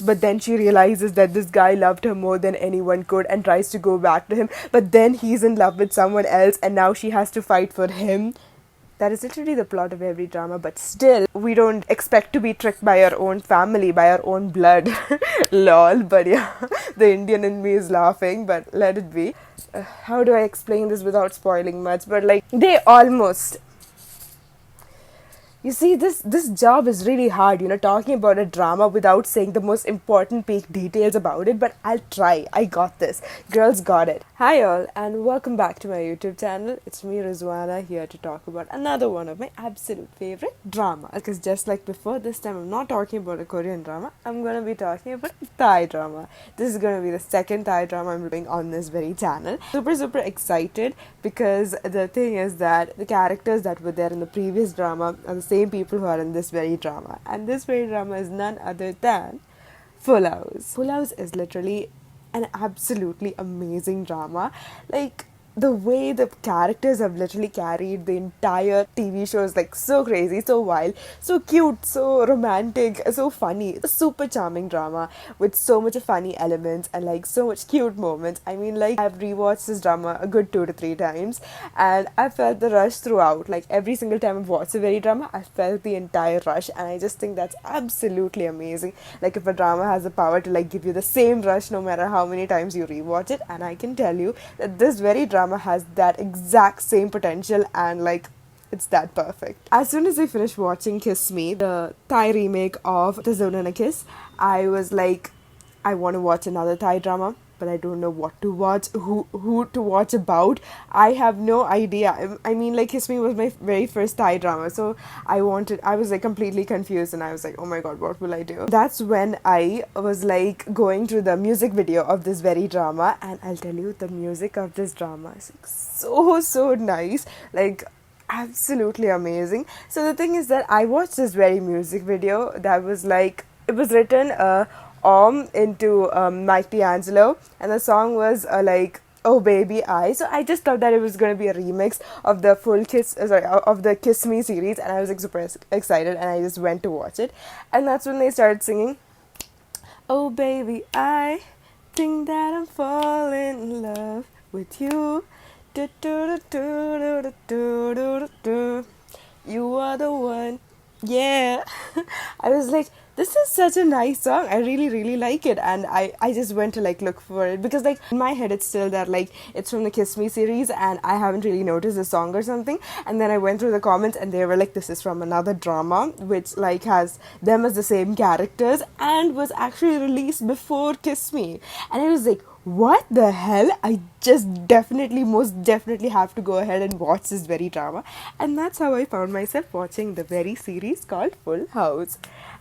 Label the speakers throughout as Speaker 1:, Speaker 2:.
Speaker 1: But then she realizes that this guy loved her more than anyone could and tries to go back to him. But then he's in love with someone else and now she has to fight for him. That is literally the plot of every drama, but still, we don't expect to be tricked by our own family, by our own blood. Lol, but yeah, the Indian in me is laughing, but let it be. How do I explain this without spoiling much? But like, they almost, you see, this job is really hard, talking about a drama without saying the most important peak details about it, but I'll try. I got this. Girls got it. Hi all, and welcome back to my YouTube channel. It's me, Rizwana, here to talk about another one of my absolute favorite drama. Because just like before, this time I'm not talking about a Korean drama. I'm gonna be talking about a Thai drama. This is gonna be the second Thai drama I'm doing on this very channel. Super excited because the thing is that the characters that were there in the previous drama are the same people who are in this very drama, and this very drama is none other than Full House. Full House is literally an absolutely amazing drama. Like, the way the characters have literally carried the entire TV show is like so crazy, so wild, so cute, so romantic, so funny. A super charming drama with so much funny elements and like so much cute moments. I mean, like, I've rewatched this drama a good 2 to 3 times and I felt the rush throughout. Like, every single time I've watched a very drama, I felt the entire rush, and I just think that's absolutely amazing. Like, if a drama has the power to like give you the same rush no matter how many times you rewatch it, and I can tell you that this very drama has that exact same potential, and like, it's that perfect. As soon as I finished watching Kiss Me, the Thai remake of The Zone and a Kiss, I was like, I want to watch another Thai drama, but I don't know what to watch, who to watch about. I have no idea. I mean, like, Kiss Me was my very first Thai drama, so I was like completely confused, and I was like, oh my god, what will I do? That's when I was like going through the music video of this very drama, and I'll tell you, the music of this drama is like so nice, like absolutely amazing. So the thing is that I watched this very music video that was like, it was written into Mighty Angelo, and the song was like, Oh Baby I. So I just thought that it was going to be a remix of the of the Kiss Me series, and I was like super excited, and I just went to watch it, and that's when they started singing, Oh baby I think that I'm falling in love with you. Do, do, do, do, do, do, do. You are the one. Yeah. I was like, this is such a nice song. I really like it, and I just went to like look for it, because like in my head it's still that like it's from the Kiss Me series and I haven't really noticed the song or something. And then I went through the comments and they were like, this is from another drama which like has them as the same characters and was actually released before Kiss Me. And I was like, what the hell? I just most definitely have to go ahead and watch this very drama. And that's how I found myself watching the very series called Full House.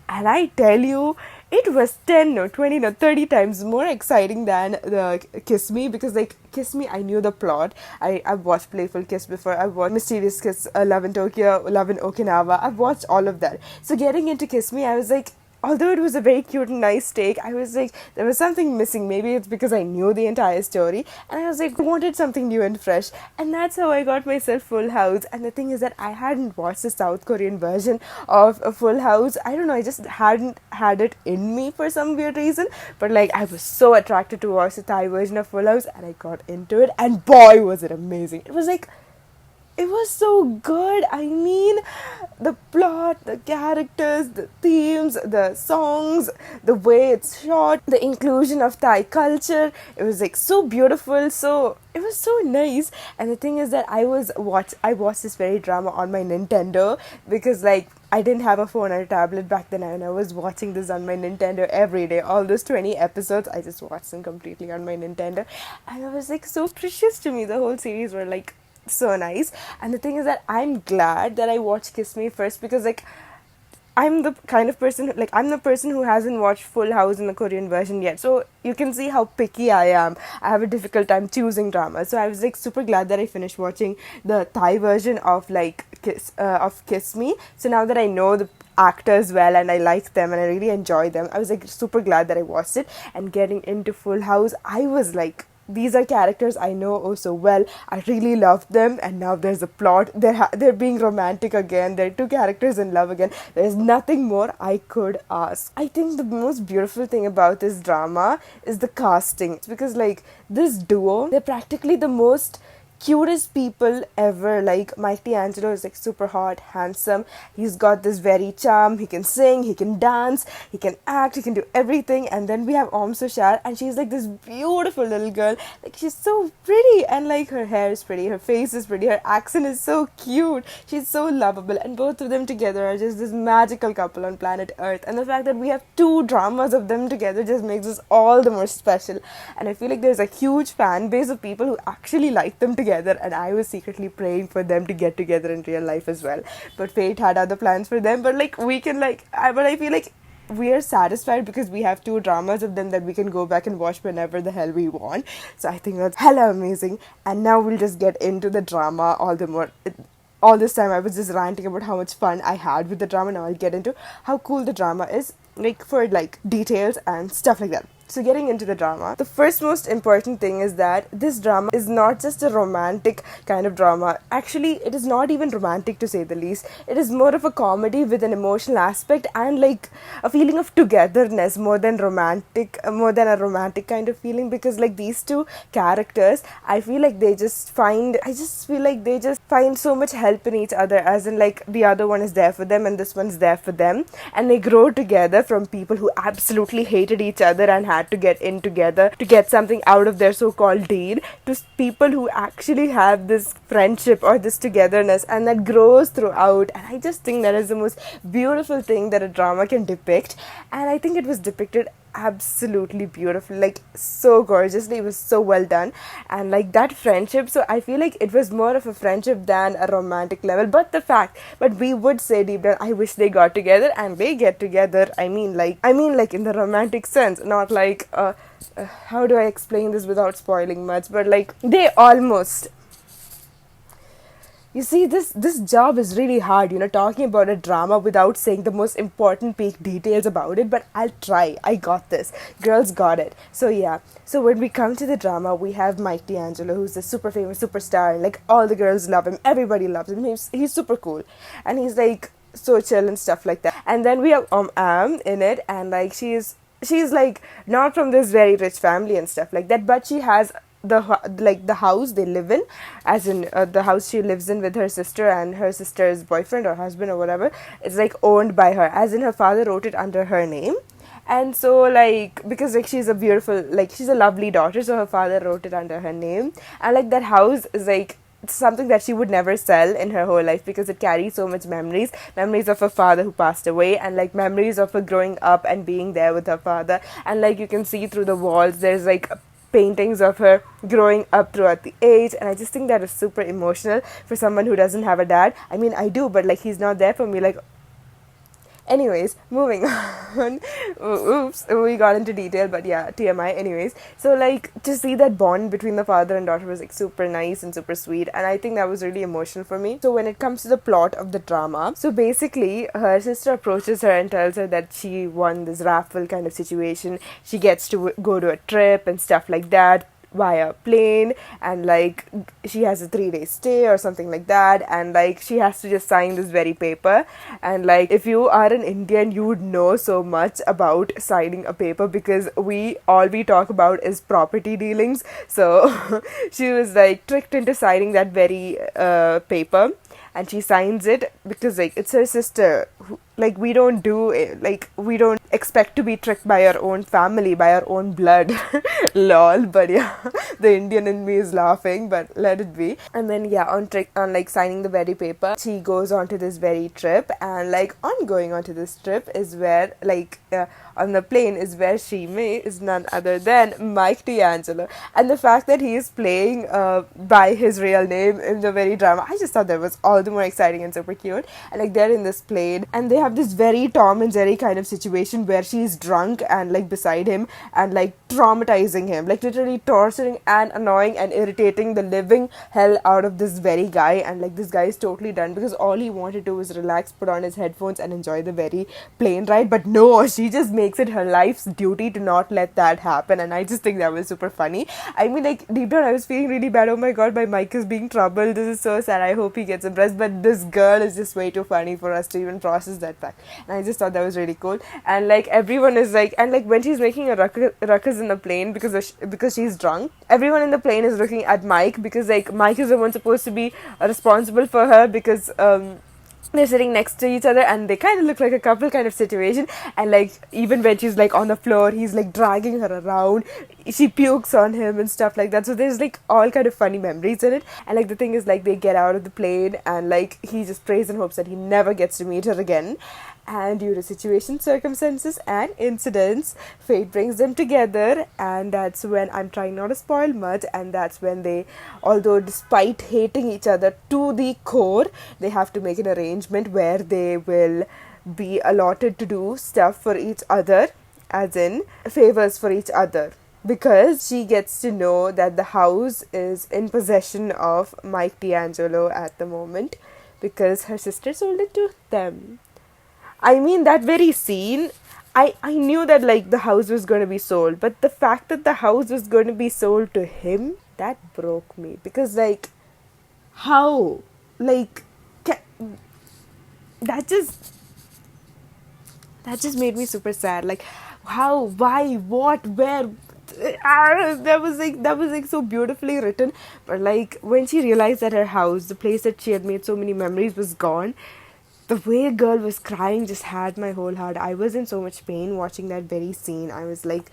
Speaker 1: And I tell you, it was 10 or 20 or 30 times more exciting than the Kiss Me, because like Kiss Me, I knew the plot. I've watched Playful Kiss before. I've watched Mysterious Kiss, Love in Tokyo, Love in Okinawa. I've watched all of that. So getting into Kiss Me, I was like, although it was a very cute and nice take, I was like, there was something missing. Maybe it's because I knew the entire story, and I was like, I wanted something new and fresh. And that's how I got myself Full House. And the thing is that I hadn't watched the South Korean version of Full House. I don't know, I just hadn't had it in me for some weird reason. But like, I was so attracted to watch the Thai version of Full House, and I got into it, and boy was it amazing. It was so good. I mean, the plot, the characters, the themes, the songs, the way it's shot, the inclusion of Thai culture. It was like so beautiful. So it was so nice. And the thing is that I watched this very drama on my Nintendo, because like I didn't have a phone or a tablet back then, and I was watching this on my Nintendo every day. All those 20 episodes, I just watched them completely on my Nintendo. And it was like so precious to me. The whole series were like so nice. And the thing is that I'm glad that I watched Kiss Me first, because like I'm the kind of person I'm the person who hasn't watched Full House in the Korean version yet. So you can see how picky I am. I have a difficult time choosing drama. So I was like super glad that I finished watching the Thai version of like Kiss Me. So now that I know the actors well and I like them and I really enjoy them, I was like super glad that I watched it. And getting into Full House, I was like these are characters I know oh so well. I really love them, and now there's a plot. They're being romantic again. They're two characters in love again. There's nothing more I could ask. I think the most beautiful thing about this drama is the casting. It's because like this duo, they're practically the most cutest people ever. Like Mike D'Angelo is like super hot, handsome. He's got this very charm. He can sing, he can dance, he can act, he can do everything. And then we have Sushar, and she's like this beautiful little girl. Like she's so pretty, and like her hair is pretty, her face is pretty, her accent is so cute. She's so lovable, and both of them together are just this magical couple on planet Earth. And the fact that we have two dramas of them together just makes us all the more special. And I feel like there's a huge fan base of people who actually like them together, and I was secretly praying for them to get together in real life as well. But fate had other plans for them. But like we can but I feel like we are satisfied because we have two dramas of them that we can go back and watch whenever the hell we want. So I think that's hella amazing. And now we'll just get into the drama all the more. All this time I was just ranting about how much fun I had with the drama. Now I'll get into how cool the drama is, like for like details and stuff like that. So getting into the drama, the first most important thing is that this drama is not just a romantic kind of drama. Actually, it is not even romantic to say the least. It is more of a comedy with an emotional aspect and like a feeling of togetherness more than a romantic kind of feeling, because like these two characters, I feel like they just find so much help in each other, as in like the other one is there for them and this one's there for them, and they grow together from people who absolutely hated each other and had to get in together to get something out of their so-called deed, to people who actually have this friendship or this togetherness, and that grows throughout. And I just think that is the most beautiful thing that a drama can depict, and I think it was depicted absolutely beautiful, like so gorgeously. It was so well done, and like that friendship, so I feel like it was more of a friendship than a romantic level. But we would say deep down, I wish they got together, and they get together. I mean like in the romantic sense, not like how do I explain this without spoiling much, but like they almost. You see, this job is really hard, talking about a drama without saying the most important peak details about it, but I'll try. I got this. Girls got it. So yeah. So when we come to the drama, we have Mike D'Angelo, who's a super famous superstar, and like all the girls love him. Everybody loves him. He's super cool. And he's like so chill and stuff like that. And then we have Am in it, and like she's like not from this very rich family and stuff like that, but she has the house they live in, as in the house she lives in with her sister and her sister's boyfriend or husband or whatever, is like owned by her, as in her father wrote it under her name. And so like because like she's a lovely daughter, so her father wrote it under her name. And like that house is like something that she would never sell in her whole life, because it carries so much memories of her father who passed away, and like memories of her growing up and being there with her father. And like you can see through the walls, there's like paintings of her growing up throughout the age, and I just think that is super emotional for someone who doesn't have a dad. I mean, I do, but like he's not there for me. Like, anyways, moving on. Oops, we got into detail, but yeah, TMI. Anyways, so like to see that bond between the father and daughter was like super nice and super sweet, and I think that was really emotional for me. So when it comes to the plot of the drama, so basically her sister approaches her and tells her that she won this raffle kind of situation. She gets to go to a trip and stuff like that via plane, and like she has a 3-day stay or something like that, and like she has to just sign this very paper. And like if you are an Indian, you would know so much about signing a paper, because all we talk about is property dealings. So she was like tricked into signing that very paper, and she signs it because like it's her sister. Like we don't expect to be tricked by our own family, by our own blood. Lol. But yeah, the Indian in me is laughing, but let it be. And then yeah, on like signing the very paper, she goes on to this very trip, and like on going on to this trip is where like on the plane is where she is none other than Mike D'Angelo. And the fact that he is playing by his real name in the very drama, I just thought that was all the more exciting and super cute. And like they're in this plane, and they have this very Tom and Jerry kind of situation where she's drunk and like beside him and like traumatizing him, like literally torturing and annoying and irritating the living hell out of this very guy. And like this guy is totally done because all he wanted to do was relax, put on his headphones and enjoy the very plane ride. But no, she just makes it her life's duty to not let that happen. And I just think that was super funny. I mean, like deep down I was feeling really bad. Oh my god, my mic is being troubled, this is so sad, I hope he gets impressed. But this girl is just way too funny for us to even process that fact. And I just thought that was really cool. And like everyone is like, and like when she's making a ruckus in the plane because she's drunk, everyone in the plane is looking at Mike because like Mike is the one supposed to be responsible for her because they're sitting next to each other and they kind of look like a couple kind of situation. And like even when she's like on the floor, he's like dragging her around, she pukes on him and stuff like that. So there's like all kind of funny memories in it. And like the thing is, like they get out of the plane and like he just prays and hopes that he never gets to meet her again. And due to situations, circumstances and incidents, fate brings them together. And that's when, I'm trying not to spoil much, and that's when they, although despite hating each other to the core, they have to make an arrangement where they will be allotted to do stuff for each other, as in favors for each other, because she gets to know that the house is in possession of Mike D'Angelo at the moment because her sister sold it to them. I mean, that very scene, I knew that like the house was going to be sold, but the fact that the house was going to be sold to him, that broke me. Because like, how? Like, that just made me super sad. Like, how, why, what, where? That was like so beautifully written. But like when she realized that her house, the place that she had made so many memories, was gone, the way a girl was crying just had my whole heart. I was in so much pain watching that very scene. I was like,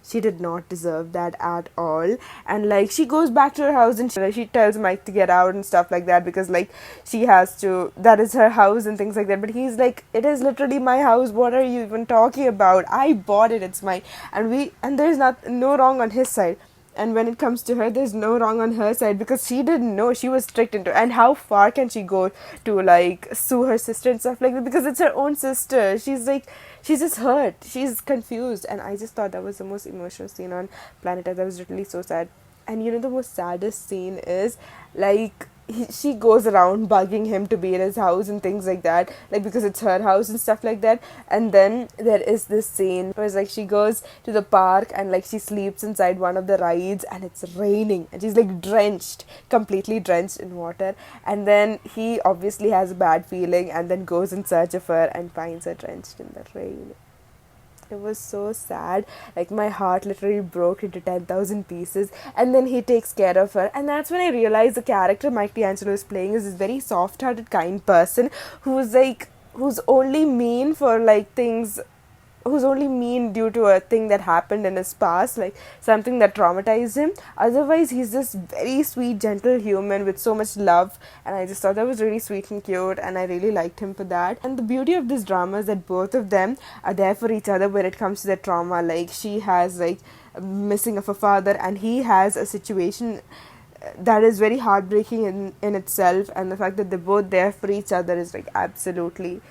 Speaker 1: she did not deserve that at all. And like she goes back to her house and she tells Mike to get out and stuff like that because like she has to, that is her house and things like that. But he's like, it is literally my house, what are you even talking about? I bought it, it's mine. And there's no wrong on his side. And when it comes to her, there's no wrong on her side because she didn't know, she was tricked into. And how far can she go to like sue her sister and stuff like that, because it's her own sister. She's like, she's just hurt, she's confused. And I just thought that was the most emotional scene on planet Earth. That was literally so sad. And you know, the most saddest scene is like she goes around bugging him to be in his house and things like that, like because it's her house and stuff like that. And then there is this scene where it's like she goes to the park and like she sleeps inside one of the rides and it's raining and she's like drenched, completely drenched in water. And then he obviously has a bad feeling and then goes in search of her and finds her drenched in the rain. It was so sad. Like my heart literally broke into 10,000 pieces. And then he takes care of her. And that's when I realized the character Mike D'Angelo is playing is this very soft-hearted, kind person who's only mean for like things, who's only mean due to a thing that happened in his past, like something that traumatized him. Otherwise, he's this very sweet, gentle human with so much love. And I just thought that was really sweet and cute, and I really liked him for that. And the beauty of this drama is that both of them are there for each other when it comes to their trauma. Like she has like missing of a father, and he has a situation that is very heartbreaking in itself. And the fact that they're both there for each other is like absolutely,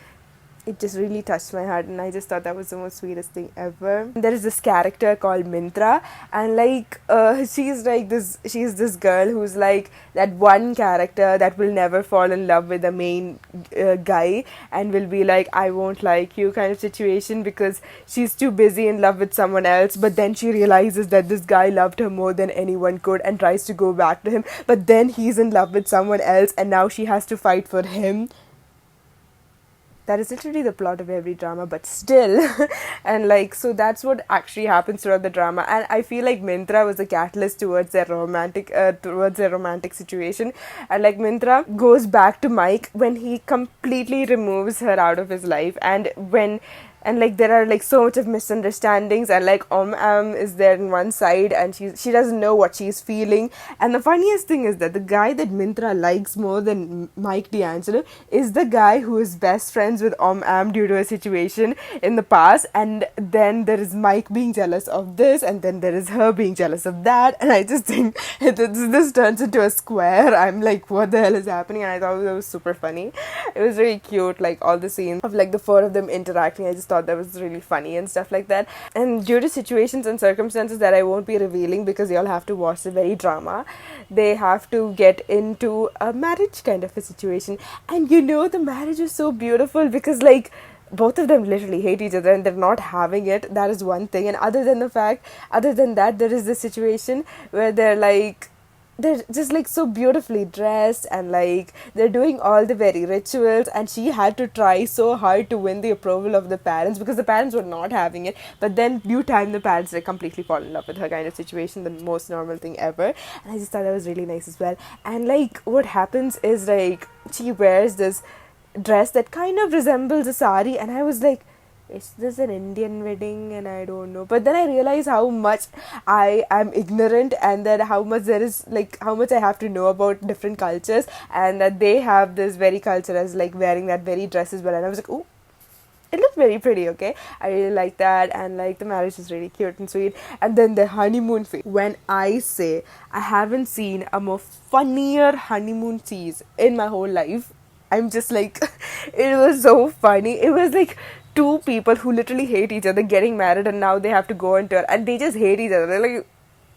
Speaker 1: it just really touched my heart, and I just thought that was the most sweetest thing ever. There is this character called Mintra, and like she's this girl who's like that one character that will never fall in love with the main guy and will be like, I won't like you kind of situation because she's too busy in love with someone else. But then she realizes that this guy loved her more than anyone could and tries to go back to him, but then he's in love with someone else and now she has to fight for him. That is literally the plot of every drama, but still. And like, so that's what actually happens throughout the drama. And I feel like Mintra was a catalyst towards their romantic situation. And like Mintra goes back to Mike when he completely removes her out of his life. And and like there are like so much of misunderstandings, and like is there on one side, and she doesn't know what she's feeling. And the funniest thing is that the guy that Mintra likes more than Mike D'Angelo is the guy who is best friends with due to a situation in the past. And then there is Mike being jealous of this, and then there is her being jealous of that, and I just think this turns into a square. I'm like, what the hell is happening? And I thought that was super funny. It was really cute, like all the scenes of like the four of them interacting. I just thought that was really funny and stuff like that. And due to situations and circumstances that I won't be revealing because y'all have to watch the very drama, they have to get into a marriage kind of a situation. And the marriage is so beautiful because like both of them literally hate each other and they're not having it. That is one thing. And other than that, there is this situation where they're just like so beautifully dressed, and like they're doing all the very rituals, and she had to try so hard to win the approval of the parents because the parents were not having it. But then due time the parents like completely fall in love with her kind of situation, the most normal thing ever. And I just thought that was really nice as well. And like what happens is like she wears this dress that kind of resembles a sari, and I was like, is this an Indian wedding? And I don't know. But then I realized how much I am ignorant, and that how much there is like how much I have to know about different cultures, and that they have this very culture as like wearing that very dress as well. And I was like, oh, it looked very pretty. Okay, I really like that. And like the marriage is really cute and sweet. And then the honeymoon phase, when I say I haven't seen a more funnier honeymoon tease in my whole life, I'm just like it was so funny. It was like two people who literally hate each other getting married, and now they have to go on tour, and they just hate each other. They're like,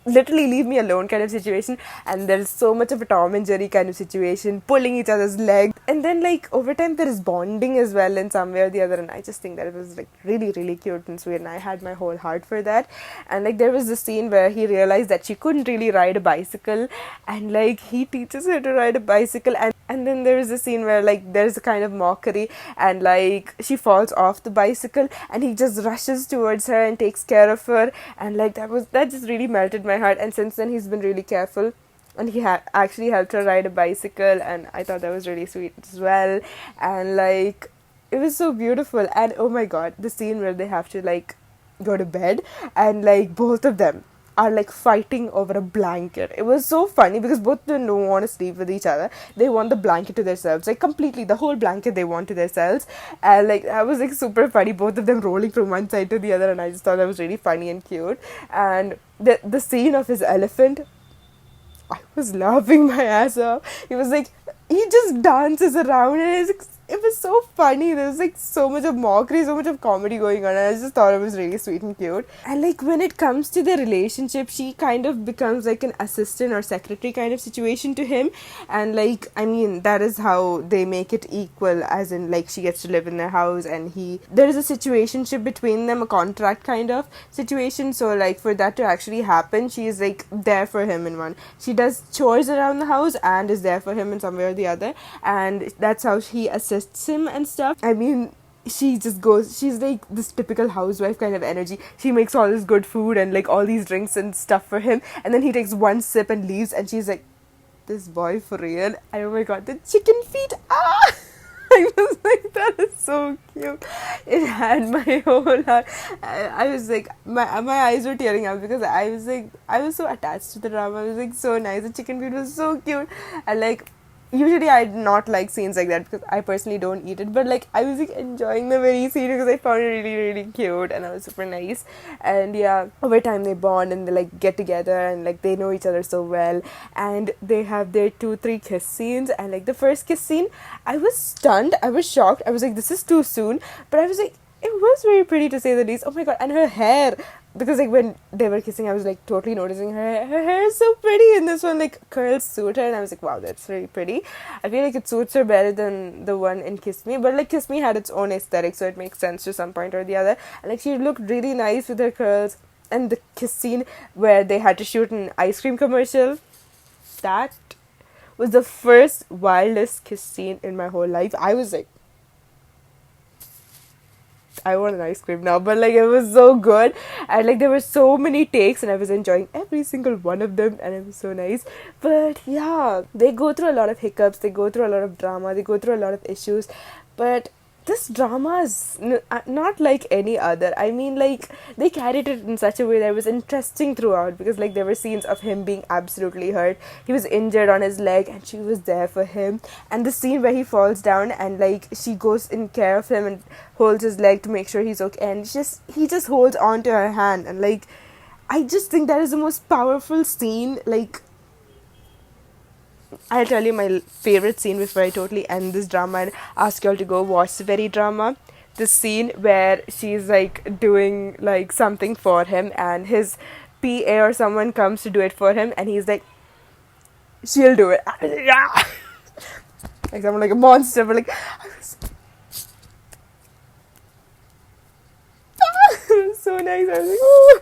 Speaker 1: literally leave me alone kind of situation. And there's so much of a Tom and Jerry kind of situation, pulling each other's legs. And then like over time there is bonding as well in some way or the other. And I just think that it was like really, really cute and sweet, and I had my whole heart for that. And like there was this scene where he realized that she couldn't really ride a bicycle, and like he teaches her to ride a bicycle. And then there is a scene where like there's a kind of mockery, and like she falls off the bicycle, and he just rushes towards her and takes care of her. And like that just really melted my heart. And since then he's been really careful, and he actually helped her ride a bicycle, and I thought that was really sweet as well. And like it was so beautiful. And oh my god, the scene where they have to like go to bed, and like both of them are like fighting over a blanket. It was so funny because both of them don't want to sleep with each other. They want the blanket to themselves, like completely the whole blanket they want to themselves. And like I was like super funny, both of them rolling from one side to the other, and I just thought that was really funny and cute. And the scene of his elephant, I was laughing my ass off. He was like, he just dances around, and it was so funny. There was like so much of mockery, so much of comedy going on, and I just thought it was really sweet and cute. And like when it comes to their relationship, she kind of becomes like an assistant or secretary kind of situation to him. And like I mean, that is how they make it equal, as in like she gets to live in their house, and there is a situationship between them, a contract kind of situation. So like for that to actually happen, she is like there for him in one. She does chores around the house and is there for him in some way or the other, and that's how he assists him and stuff. I mean, she's like this typical housewife kind of energy. She makes all this good food and like all these drinks and stuff for him, and then he takes one sip and leaves, and she's like, this boy for real. And oh my god, the chicken feet, I was like, that is so cute. It had my whole heart. I was like, my eyes were tearing up because I was so attached to the drama. It was like so nice. The chicken feet was so cute. And like usually I do not like scenes like that because I personally don't eat it, but like I was like enjoying the very scene because I found it really, really cute, and it was super nice. And yeah, over time they bond and they like get together, and like they know each other so well, and they have their 2-3 kiss scenes. And like the first kiss scene, I was stunned, I was shocked, I was like, this is too soon. But I was like, it was very pretty to say the least. Oh my god. And her hair, because like when they were kissing, I was like totally noticing her hair is so pretty in this one, like curls suit her, and I was like, wow, that's really pretty. I feel like it suits her better than the one in Kiss Me, but like Kiss Me had its own aesthetic, so it makes sense to some point or the other. And like she looked really nice with her curls. And the kiss scene where they had to shoot an ice cream commercial, that was the first wildest kiss scene in my whole life. I was like, I want an ice cream now, but like it was so good. And like there were so many takes, and I was enjoying every single one of them, and it was so nice. But yeah, they go through a lot of hiccups, they go through a lot of drama, they go through a lot of issues, but this drama is not like any other. I mean, like, they carried it in such a way that was interesting throughout, because like there were scenes of him being absolutely hurt. He was injured on his leg and she was there for him. And the scene where he falls down and like she goes in care of him and holds his leg to make sure he's okay, and he just holds on to her hand, and like I just think that is the most powerful scene. Like, I'll tell you my favorite scene before I totally end this drama and ask y'all to go watch the very drama. The scene where she's like doing like something for him and his PA or someone comes to do it for him and he's like, she'll do it. Yeah. Like someone like a monster, but like it was so nice. I was like, oh,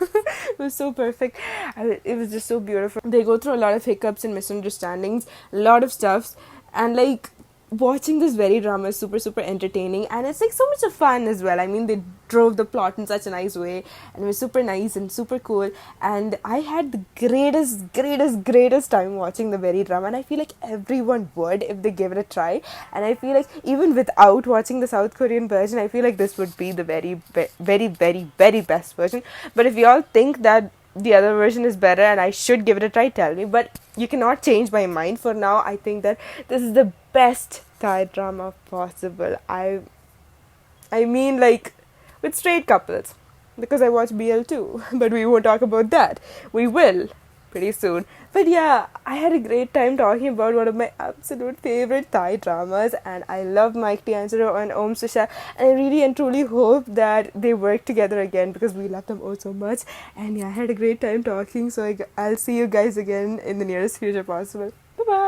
Speaker 1: it was so perfect. It was just so beautiful. They go through a lot of hiccups and misunderstandings, a lot of stuffs, and like watching this very drama is super super entertaining, and it's like so much of fun as well. I mean, they drove the plot in such a nice way, and it was super nice and super cool, and I had the greatest time watching the very drama, and I feel like everyone would if they give it a try. And I feel like even without watching the South Korean version, I feel like this would be the very best version. But if y'all think that the other version is better and I should give it a try, tell me. But you cannot change my mind. For now, I think that this is the best Thai drama possible. I mean, like, with straight couples, because I watch BL too, but we won't talk about that. We will pretty soon. But yeah, I had a great time talking about one of my absolute favorite Thai dramas, and I love Mike D'Angelo and Om Sushar, and I really and truly hope that they work together again, because we love them all so much. And yeah, I had a great time talking, so I'll see you guys again in the nearest future possible. Bye bye.